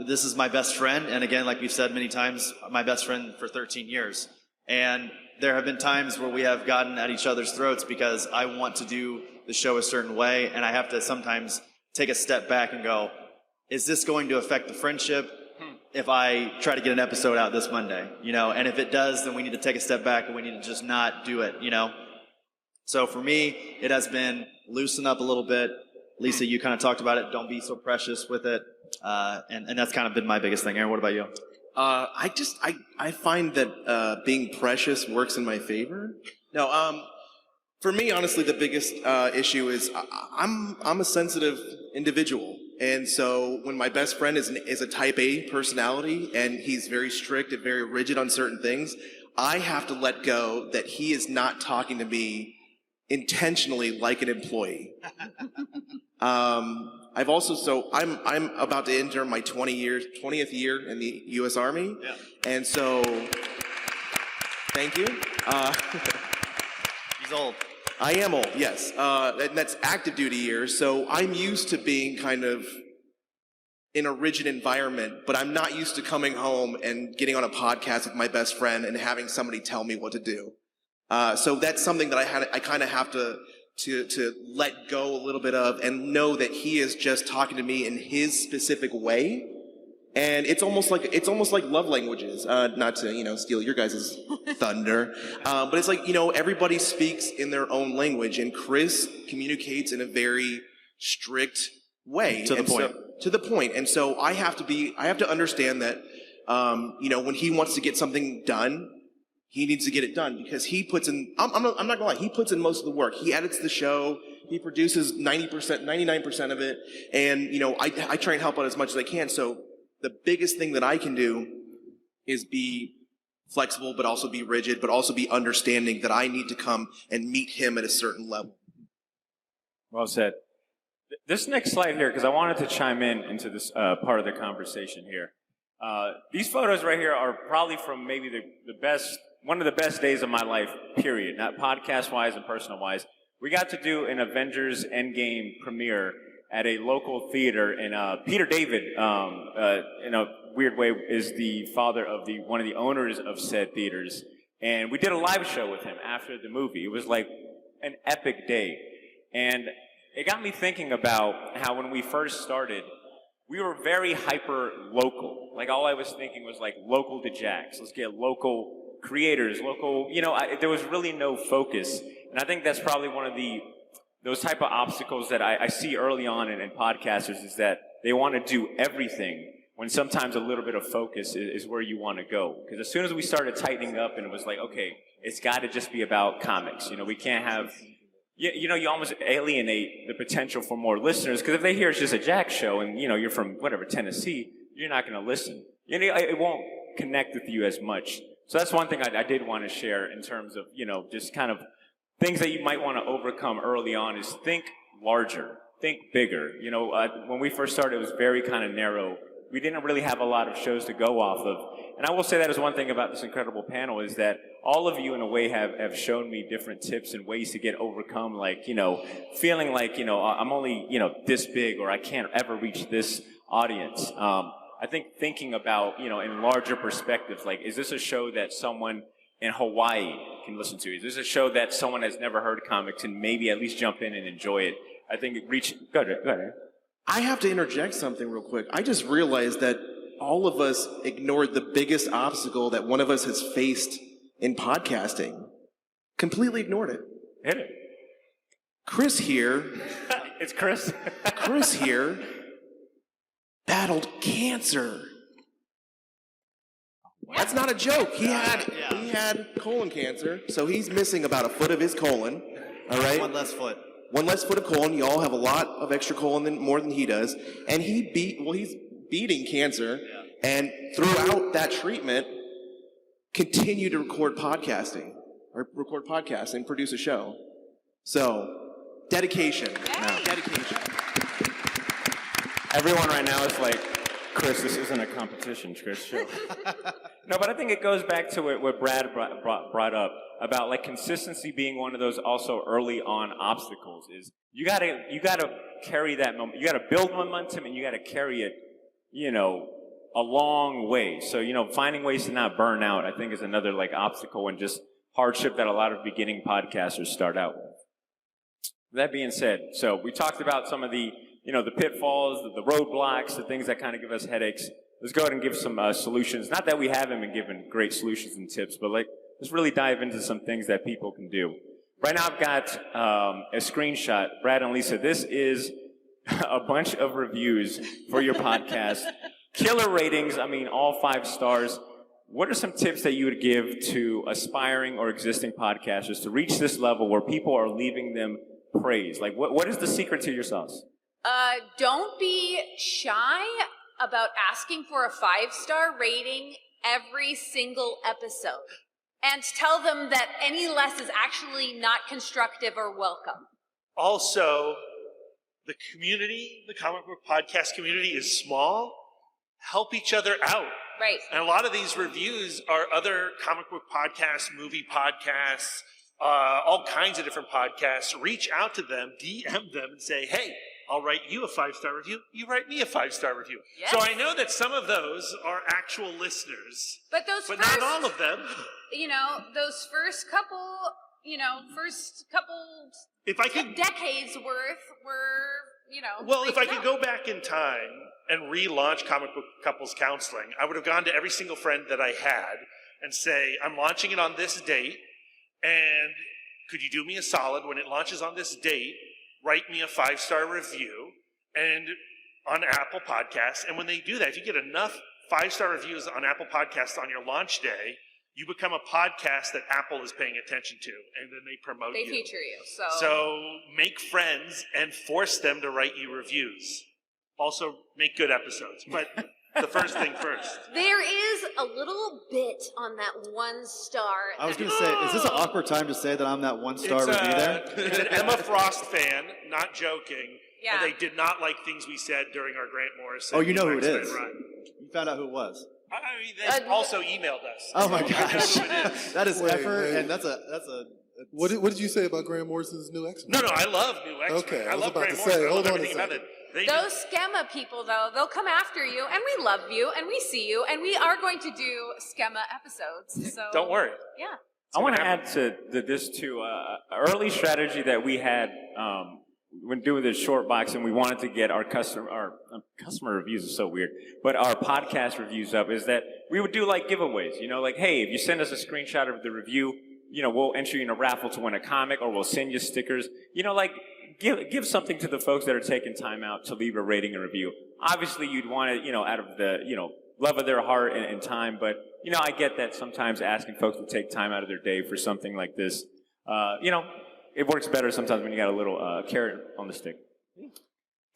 B: This is my best friend, and again, like we've said many times, my best friend for 13 years. And there have been times where we have gotten at each other's throats because I want to do the show a certain way, and I have to sometimes take a step back and go, is this going to affect the friendship if I try to get an episode out this Monday? And if it does, then we need to take a step back and we need to just not do it, So for me, it has been loosen up a little bit. Lisa, you kind of talked about it. Don't be so precious with it. And that's kind of been my biggest thing. Aaron, what about you?
C: I find that being precious works in my favor. No, for me, honestly, the biggest issue is I'm a sensitive individual, and so when my best friend is a Type A personality and he's very strict and very rigid on certain things, I have to let go that he is not talking to me intentionally like an employee. I'm about to enter my 20th year in the U.S. Army, and so thank you.
B: He's old.
C: I am old, yes, and that's active duty years. So I'm used to being kind of in a rigid environment, but I'm not used to coming home and getting on a podcast with my best friend and having somebody tell me what to do. So that's something that I kind of have to let go a little bit of and know that he is just talking to me in his specific way. And it's almost like love languages, not to, steal your guys' thunder. But it's like, everybody speaks in their own language, and Chris communicates in a very strict way.
B: To the point.
C: To the point. And so I have to understand that, when he wants to get something done, he needs to get it done because he puts in, I'm not gonna lie, he puts in most of the work. He edits the show, he produces 90%, 99% of it, and I try and help out as much as I can. So the biggest thing that I can do is be flexible, but also be rigid, but also be understanding that I need to come and meet him at a certain level.
A: Well said. This next slide here, because I wanted to chime into this part of the conversation here. These photos right here are probably from maybe one of the best days of my life, period. Not podcast-wise and personal-wise. We got to do an Avengers Endgame premiere at a local theater, and Peter David, in a weird way, is the father of one of the owners of said theaters. And we did a live show with him after the movie. It was like an epic day. And it got me thinking about how when we first started, we were very hyper local. Like all I was thinking was like local to Jax. Let's get local creators, local, there was really no focus. And I think that's probably one of those type of obstacles that I see early on in podcasters is that they want to do everything when sometimes a little bit of focus is where you want to go. Because as soon as we started tightening up and it was like, okay, it's got to just be about comics. We can't have, you almost alienate the potential for more listeners. Because if they hear it's just a Jack show and, you're from whatever, Tennessee, you're not going to listen. It won't connect with you as much. So that's one thing I did want to share in terms of, just kind of things that you might want to overcome early on is think larger, think bigger. When we first started, it was very kind of narrow. We didn't really have a lot of shows to go off of. And I will say that is one thing about this incredible panel is that all of you in a way have shown me different tips and ways to get overcome, like, feeling like, I'm only, this big or I can't ever reach this audience. I think thinking about, in larger perspectives, like, is this a show that someone in Hawaii can listen to? Is this a show that someone has never heard comics and maybe at least jump in and enjoy it? I think go ahead.
C: I have to interject something real quick. I just realized that all of us ignored the biggest obstacle that one of us has faced in podcasting. Completely ignored it.
A: Hit it.
C: Chris here.
A: It's Chris.
C: Chris here battled cancer. That's not a joke. He had colon cancer, so he's missing about a foot of his colon. All right?
B: One less foot.
C: One less foot of colon. You all have a lot of extra colon more than he does. And he's beating cancer. Yeah. And throughout that treatment, continue to record podcasts and produce a show. So, dedication. Dedication.
A: Everyone right now is like, Chris, this isn't a competition, Chris. Show. No, but I think it goes back to what Brad brought up about like consistency being one of those also early on obstacles. Is you gotta carry that moment. You gotta build momentum and you gotta carry it, a long way. So finding ways to not burn out, I think, is another like obstacle and just hardship that a lot of beginning podcasters start out with. That being said, so we talked about some of the the pitfalls, the roadblocks, the things that kind of give us headaches. Let's go ahead and give some solutions. Not that we haven't been given great solutions and tips, but let's really dive into some things that people can do. Right now I've got a screenshot. Brad and Lisa, this is a bunch of reviews for your podcast. Killer ratings, all 5 stars. What are some tips that you would give to aspiring or existing podcasters to reach this level where people are leaving them praise? Like, what is the secret to your sauce?
F: Don't be shy about asking for a 5-star rating every single episode. And tell them that any less is actually not constructive or welcome.
E: Also, the community, the comic book podcast community is small. Help each other out.
F: Right.
E: And a lot of these reviews are other comic book podcasts, movie podcasts, all kinds of different podcasts. Reach out to them, DM them, and say, hey, I'll write you a 5-star review. You write me a 5-star review.
F: Yes.
E: So I know that some of those are actual listeners.
F: But
E: not all of them.
F: Those first couple
E: if I could,
F: decades worth were,
E: Well, if I could go back in time and relaunch Comic Book Couples Counseling, I would have gone to every single friend that I had and say, I'm launching it on this date, and could you do me a solid when it launches on this date? Write me a 5-star review and on Apple Podcasts. And when they do that, if you get enough 5-star reviews on Apple Podcasts on your launch day, you become a podcast that Apple is paying attention to, and then they promote
F: They
E: you.
F: feature you.
E: So make friends and force them to write you reviews. Also, make good episodes. But the first thing first.
G: There is a little bit on that 1 star.
B: I was going to say, is this an awkward time to say that I'm that 1-star review there?
E: It's an Emma Frost fan, not joking.
F: Yeah.
E: They did not like things we said during our Grant Morrison.
B: Oh, you know who it is.
E: Run.
B: You found out who it was.
E: I mean, they also emailed us.
B: Oh my
E: I know
B: gosh.
E: who it is.
B: That is
D: Wait,
B: effort,
D: wait.
B: and that's a
D: What did you say about Graham Morrison's new X-Men?
E: No, I love New X-Men.
D: Okay, I
E: I
D: was
E: love
D: about
E: Grant
D: to
E: Morrison.
D: say,
E: I love
D: hold on a
E: everything about
D: second.
E: it. They
F: Those Schema people, though, they'll come after you, and we love you, and we see you, and we are going to do Schema episodes. So
E: don't worry.
F: Yeah.
A: I want to add to this too. Early strategy that we had when doing this short box, and we wanted to get our customer reviews is so weird, but our podcast reviews up, is that we would do like giveaways. You know, like, hey, if you send us a screenshot of the review, you know, we'll enter you in a raffle to win a comic, or we'll send you stickers. You know, like give something to the folks that are taking time out to leave a rating and review. Obviously, you'd want it, you know, out of the, you know, love of their heart and time, but you know, I get that sometimes asking folks to take time out of their day for something like this, you know, it works better sometimes when you got a little carrot on the stick.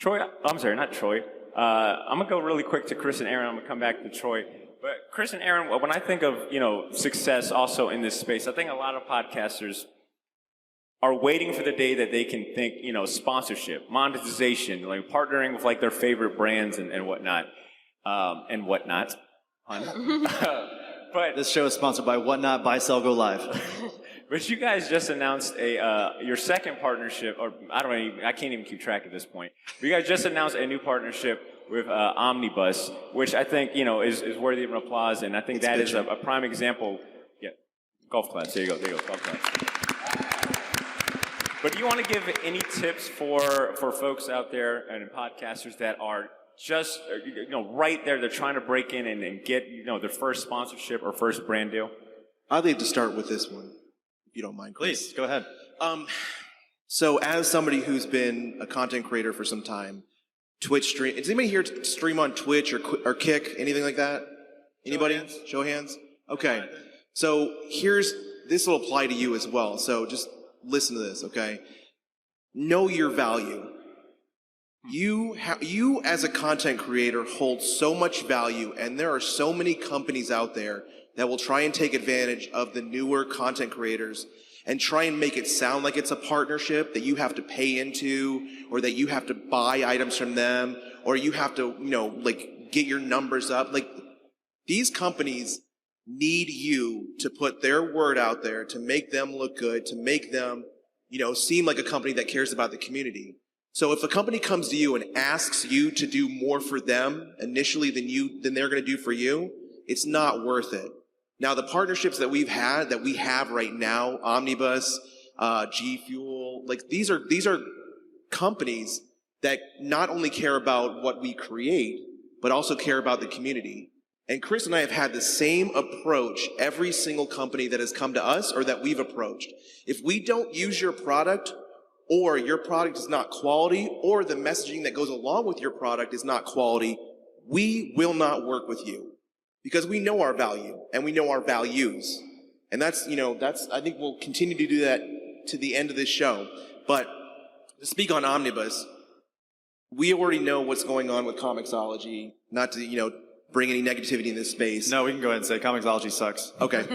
A: Troy, I'm sorry, not Troy. I'm gonna go really quick to Chris and Aaron. I'm gonna come back to Troy. But Chris and Aaron, when I think of, you know, success also in this space, I think a lot of podcasters are waiting for the day that they can think, you know, sponsorship, monetization, like partnering with like their favorite brands and whatnot, and whatnot. But
B: This show is sponsored by Whatnot, Buy, Sell, Go Live.
A: But you guys just announced your second partnership, or I can't even keep track at this point. But you guys just announced a new partnership with Omnibus, which I think, you know, is worthy of an applause, and I think that is a prime example. Yeah, golf claps. There you go, golf claps. But do you want to give any tips for folks out there and podcasters that are just, you know, right there, they're trying to break in and get, you know, their first sponsorship or first brand deal?
C: I'd like to start with this one, if you don't mind, Chris.
B: Please, go ahead.
C: So as somebody who's been a content creator for some time, Twitch stream, does anybody here stream on Twitch or Kick, anything like that? Anybody? Show hands. Okay. So this will apply to you as well. So just listen to this, okay? Know your value. You as a content creator hold so much value, and there are so many companies out there that will try and take advantage of the newer content creators and try and make it sound like it's a partnership that you have to pay into, or that you have to buy items from them, or you have to, you know, like get your numbers up. Like, these companies need you to put their word out there, to make them look good, to make them, you know, seem like a company that cares about the community. So if a company comes to you and asks you to do more for them initially than they're going to do for you, it's not worth it. Now, the partnerships that we have right now, Omnibus, G Fuel, like these are companies that not only care about what we create, but also care about the community. And Chris and I have had the same approach every single company that has come to us or that we've approached. If we don't use your product, or your product is not quality, or the messaging that goes along with your product is not quality, we will not work with you. Because we know our value, and we know our values. And I think we'll continue to do that to the end of this show. But to speak on Omnibus, we already know what's going on with Comixology, not to, you know, bring any negativity in this space.
B: No, we can go ahead and say Comixology sucks.
C: Okay.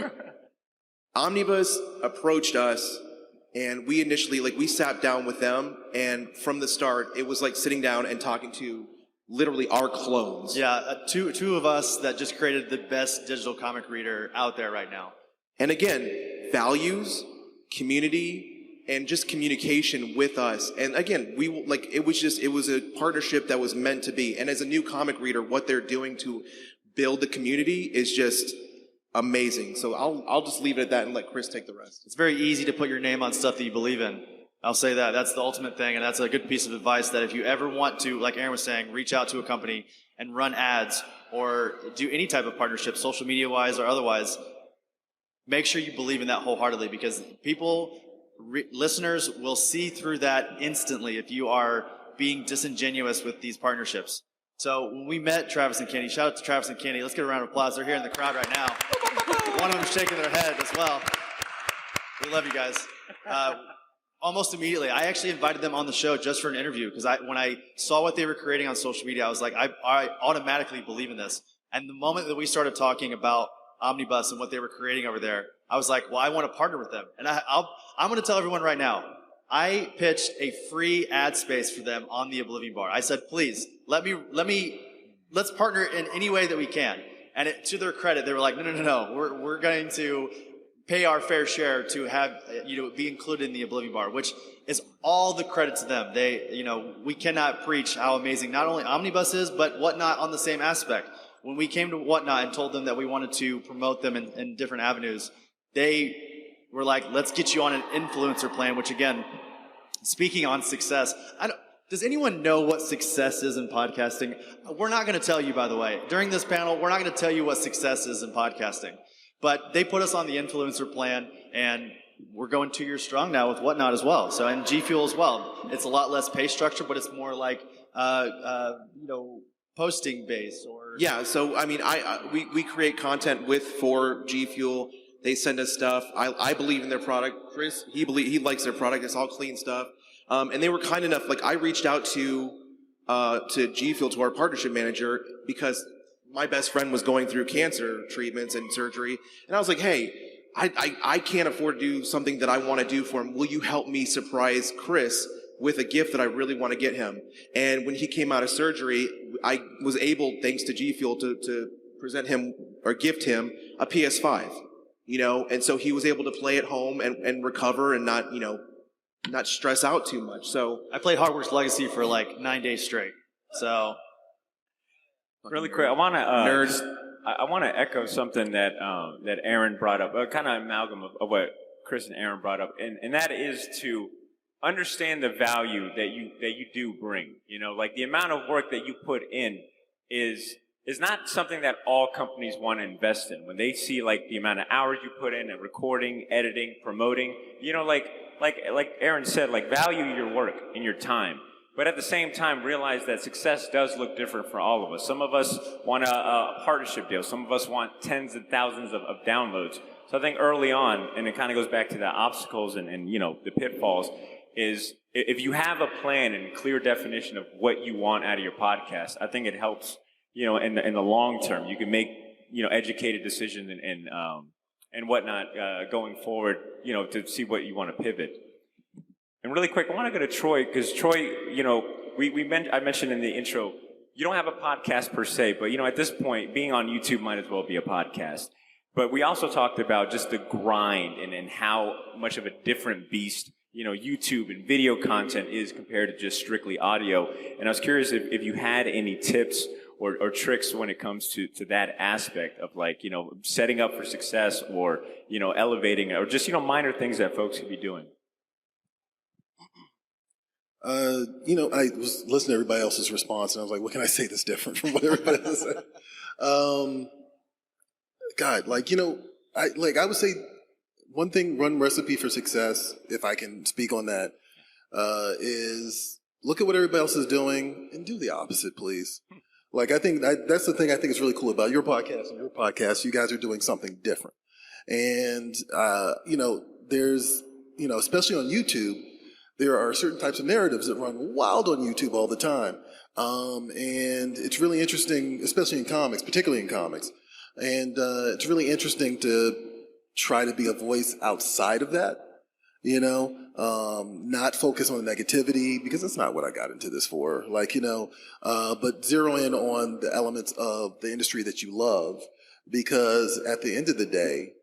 C: Omnibus approached us, and we initially, we sat down with them, and from the start, it was like sitting down and talking to literally our clones.
B: Yeah, two of us that just created the best digital comic reader out there right now.
C: And again, values, community, and just communication with us. And again, it was a partnership that was meant to be. And as a new comic reader, what they're doing to build the community is just amazing. So I'll just leave it at that and let Chris take the rest.
B: It's very easy to put your name on stuff that you believe in. I'll say that. That's the ultimate thing, and that's a good piece of advice that if you ever want to, like Aaron was saying, reach out to a company and run ads or do any type of partnership, social media-wise or otherwise, make sure you believe in that wholeheartedly, because listeners will see through that instantly if you are being disingenuous with these partnerships. So when we met Travis and Kenny, shout out to Travis and Kenny. Let's get a round of applause. They're here in the crowd right now. One of them shaking their head as well. We love you guys. Almost immediately, I actually invited them on the show just for an interview because when I saw what they were creating on social media, I was like, I automatically believe in this. And the moment that we started talking about Omnibus and what they were creating over there, I was like, well, I want to partner with them. And I'm going to tell everyone right now, I pitched a free ad space for them on the Oblivion Bar. I said, please, let's partner in any way that we can. And to their credit, they were like, no. We're going to pay our fair share to have, be included in the Oblivion Bar, which is all the credit to them. We cannot preach how amazing not only Omnibus is, but Whatnot on the same aspect. When we came to Whatnot and told them that we wanted to promote them in different avenues, they were like, let's get you on an influencer plan, which again, speaking on success, does anyone know what success is in podcasting? We're not going to tell you, by the way. During this panel, we're not going to tell you what success is in podcasting. But they put us on the influencer plan, and we're going 2 years strong now with Whatnot as well. So, and G Fuel as well. It's a lot less pay structure, but it's more like, posting based or.
C: Yeah. So, I mean, we create content for G Fuel. They send us stuff. I believe in their product. Chris, he likes their product. It's all clean stuff. And they were kind enough, like I reached out to G Fuel, to our partnership manager, because my best friend was going through cancer treatments and surgery. And I was like, hey, I can't afford to do something that I want to do for him. Will you help me surprise Chris with a gift that I really want to get him? And when he came out of surgery, I was able, thanks to G Fuel, to present him or gift him a PS5, and so he was able to play at home and recover and not stress out too much. So
B: I played Hogwarts Legacy for like 9 days straight. So
A: really quick, I want
C: nerds.
A: I want to echo something that Aaron brought up, a kind of amalgam of what Chris and Aaron brought up, and that is to understand the value that you do bring. Like the amount of work that you put in is not something that all companies want to invest in. When they see like the amount of hours you put in recording, editing, promoting, like Aaron said, like value your work and your time. But at the same time, realize that success does look different for all of us. Some of us want a partnership deal. Some of us want tens of thousands of downloads. So I think early on, and it kind of goes back to the obstacles and the pitfalls, is if you have a plan and clear definition of what you want out of your podcast, I think it helps, in the long term. You can make, educated decisions and whatnot going forward, to see what you want to pivot. And really quick, I want to go to Troy, because Troy, I mentioned in the intro, you don't have a podcast per se, but at this point, being on YouTube might as well be a podcast. But we also talked about just the grind and how much of a different beast, YouTube and video content is compared to just strictly audio. And I was curious if you had any tips or tricks when it comes to that aspect of setting up for success or, elevating or just, minor things that folks could be doing.
D: I was listening to everybody else's response, and I was like, what can I say that's different from what everybody else said? God, I would say one recipe for success, if I can speak on that, is look at what everybody else is doing and do the opposite, please. I think that's the thing I think is really cool about your podcast and your podcast. You guys are doing something different. And, there's, especially on YouTube, there are certain types of narratives that run wild on YouTube all the time. And it's really interesting, especially in comics, particularly in comics. And it's really interesting to try to be a voice outside of that, not focus on the negativity, because that's not what I got into this for. But zero in on the elements of the industry that you love, because at the end of the day,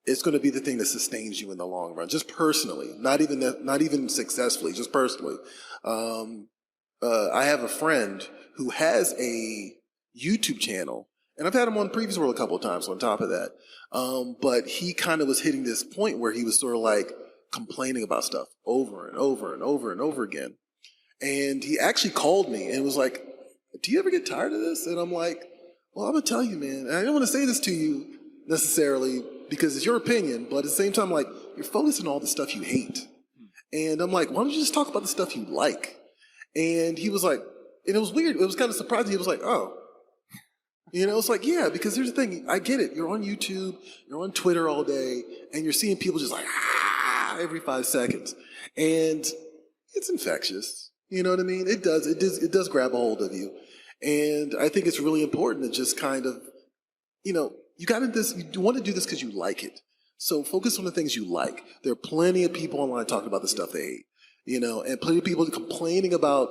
D: it's going to be the thing that sustains you in the long run, just personally, not even successfully, just personally. I have a friend who has a YouTube channel, and I've had him on Previous World a couple of times on top of that. But he kind of was hitting this point where he was sort of like complaining about stuff over and over and over and over again. And he actually called me and was like, do you ever get tired of this? And I'm like, well, I'm going to tell you, man, and I don't want to say this to you necessarily because it's your opinion, but at the same time, you're focusing on all the stuff you hate. And I'm like, why don't you just talk about the stuff you like? And he was like, And it was weird. It was kind of surprising. It was like, oh. It's like, yeah, because here's the thing. I get it. You're on YouTube, you're on Twitter all day, and you're seeing people just like, every 5 seconds. And it's infectious. You know what I mean? It does grab a hold of you. And I think it's really important to just kind of, you want to do this because you like it. So focus on the things you like. There are plenty of people online talking about the stuff they hate, and plenty of people complaining about,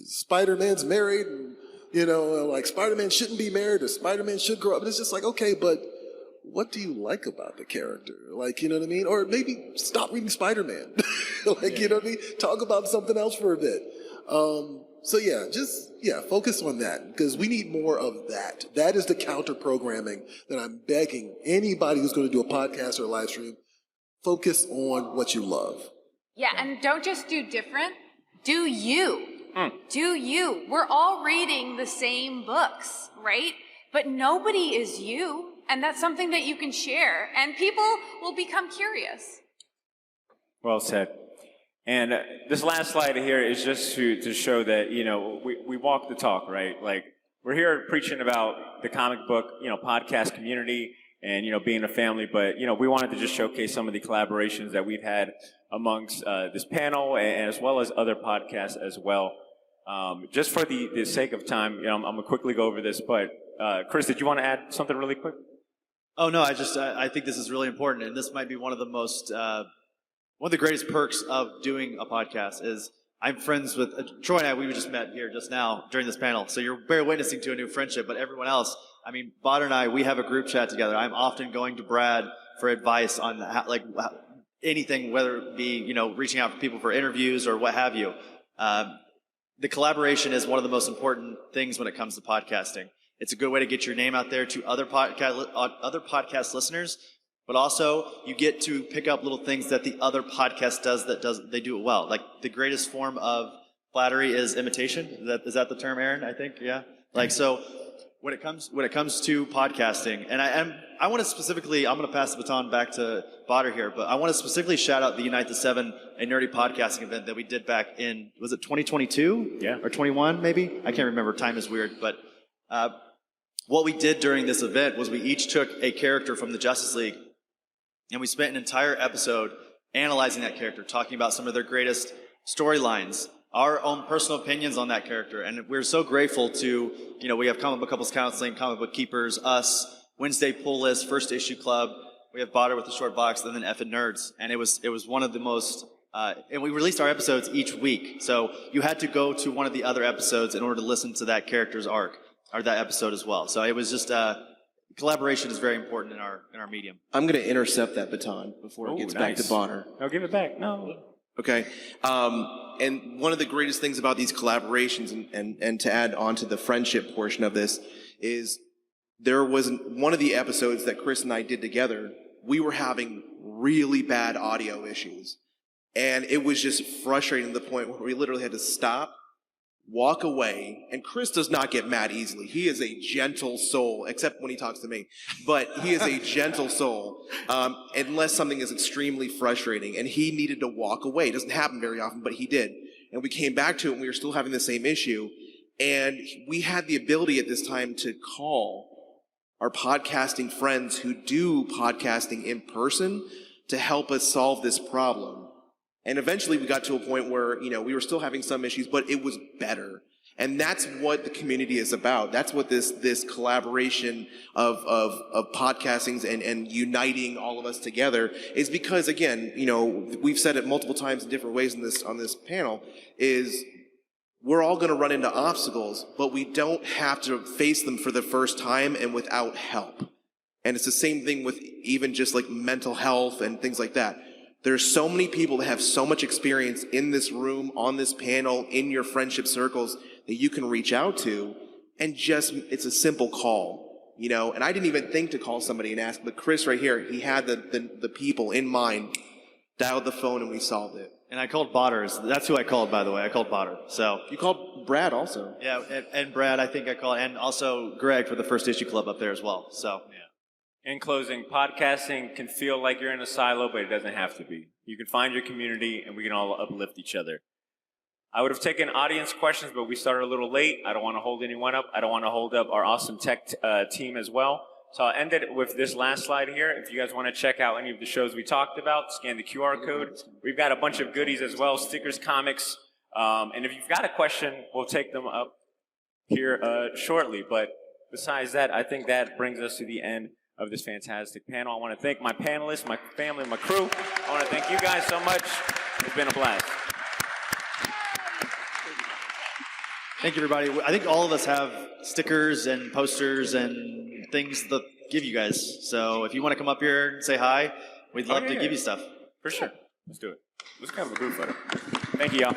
D: Spider-Man's married, and, like Spider-Man shouldn't be married or Spider-Man should grow up. And it's just like, okay, but what do you like about the character? Like, you know what I mean? Or maybe stop reading Spider-Man. You know what I mean? Talk about something else for a bit. Focus on that because we need more of that. That is the counter programming that I'm begging anybody who's going to do a podcast or a live stream, focus on what you love.
F: Yeah, and don't just do different, do you. Do you. We're all reading the same books, right? But nobody is you, and that's something that you can share, and people will become curious.
A: Well said. And this last slide here is just to show that, we walk the talk, right? Like, we're here preaching about the comic book, podcast community and, being a family, but, we wanted to just showcase some of the collaborations that we've had amongst this panel and as well as other podcasts as well. Just for the sake of time, I'm going to quickly go over this, but Chris, did you want to add something really quick?
B: Oh, no, I think this is really important, and this might be one of the most... one of the greatest perks of doing a podcast is I'm friends with Troy and I. We just met here just now during this panel, so you're bear witnessing to a new friendship. But everyone else, Botter and I, we have a group chat together. I'm often going to Brad for advice on anything, whether it be reaching out to people for interviews or what have you. The collaboration is one of the most important things when it comes to podcasting. It's a good way to get your name out there to other podcast listeners. But also, you get to pick up little things that the other podcast does they do it well. Like, the greatest form of flattery is imitation. Is that the term, Aaron? I think, yeah. So when it comes to podcasting, and I want to specifically, I'm going to pass the baton back to Botter here, but I want to specifically shout out the Unite the Seven, a nerdy podcasting event that we did back in, was it 2022?
A: Yeah.
B: Or 21, maybe? I can't remember. Time is weird, but what we did during this event was we each took a character from the Justice League. And we spent an entire episode analyzing that character, talking about some of their greatest storylines, our own personal opinions on that character. And we're so grateful to, we have Comic Book Couples Counseling, Comic Book Keepers, us, Wednesday Pull List, First Issue Club. We have Botter with the Short Box, and then Effin' Nerds. And it was one of the most, and we released our episodes each week. So you had to go to one of the other episodes in order to listen to that character's arc, or that episode as well. So it was just, collaboration is very important in our medium. I'm going to intercept that baton before it gets back to Bonner.
A: No, give it back. No.
C: Okay. And one of the greatest things about these collaborations, and to add on to the friendship portion of this, is there was one of the episodes that Chris and I did together, we were having really bad audio issues. And it was just frustrating to the point where we literally had to stop, walk away, and Chris does not get mad easily. He is a gentle soul, except when he talks to me. But he is a gentle soul, unless something is extremely frustrating. And he needed to walk away. It doesn't happen very often, but he did. And we came back to it, and we were still having the same issue. And we had the ability at this time to call our podcasting friends who do podcasting in person to help us solve this problem. And eventually we got to a point where, we were still having some issues, but it was better. And that's what the community is about. That's what this collaboration of podcastings and uniting all of us together is, because, again, we've said it multiple times in different ways on this panel, is we're all going to run into obstacles, but we don't have to face them for the first time and without help. And it's the same thing with even just like mental health and things like that. There's so many people that have so much experience in this room, on this panel, in your friendship circles that you can reach out to, and it's a simple call, and I didn't even think to call somebody and ask, but Chris right here, he had the people in mind, dialed the phone, and we solved it.
B: And I called Botter. That's who I called, by the way. I called Botter. So
C: you called Brad also.
B: Yeah, and Brad, I think I called, and also Greg for the First Issue Club up there as well. So yeah.
A: In closing, podcasting can feel like you're in a silo, but it doesn't have to be. You can find your community, and we can all uplift each other. I would have taken audience questions, but we started a little late. I don't want to hold anyone up. I don't want to hold up our awesome tech team as well. So I'll end it with this last slide here. If you guys want to check out any of the shows we talked about, scan the QR code. We've got a bunch of goodies as well, stickers, comics. And if you've got a question, we'll take them up here shortly. But besides that, I think that brings us to the end of this fantastic panel. I want to thank my panelists, my family, my crew. I want to thank you guys so much. It's been a blast.
B: Thank you, everybody. I think all of us have stickers and posters and things to give you guys. So if you want to come up here and say hi, we'd love to give you stuff.
A: For sure. Let's do it. Let's have a group photo. Thank you, y'all.